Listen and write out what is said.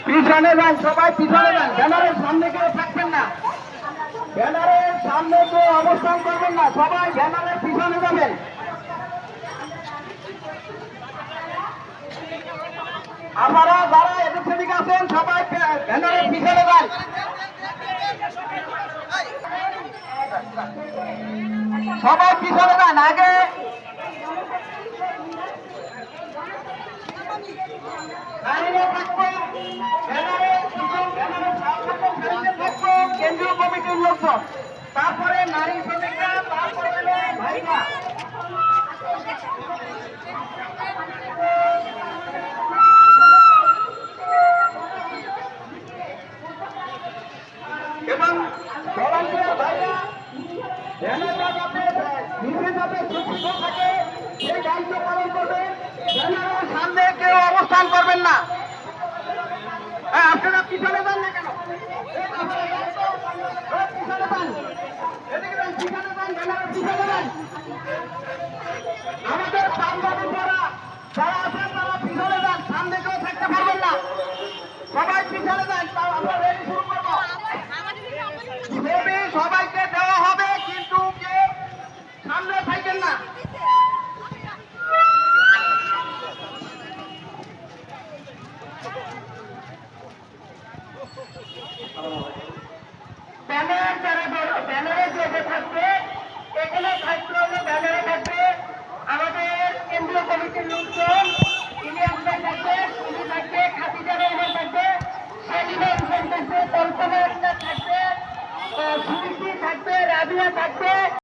পিছনে যান, সবাই পিছনে যান। ব্যানারের সামনে কেউ থাকবেন না, ব্যানারের সামনে কেউ অবস্থান করবেন না, সবাই ব্যানারের পিছনে যাবেন। আপনারা যারা এদের সেদিকে আছেন সবাই ব্যানারের পিছনে যান। সবাই পিছনে যান আগে। কেন্দ্রীয় কমিটির লোকজন, তারপরে নারী শ্রমিকরা, তারপরে ভাইরা। এবং ভলান্টিয়ার ভাইরা ব্যানারটা যাতে নিজে যাতে সুস্থ থাকে সেই দায়িত্ব পালন করবে। ব্যানারের সামনে কেউ অবস্থান করবেন না। আপনারা পিছনে যান না কেন? পিছনে যান, এদিকে যান, পিছনে যান, ব্যানারের পিছনে যান।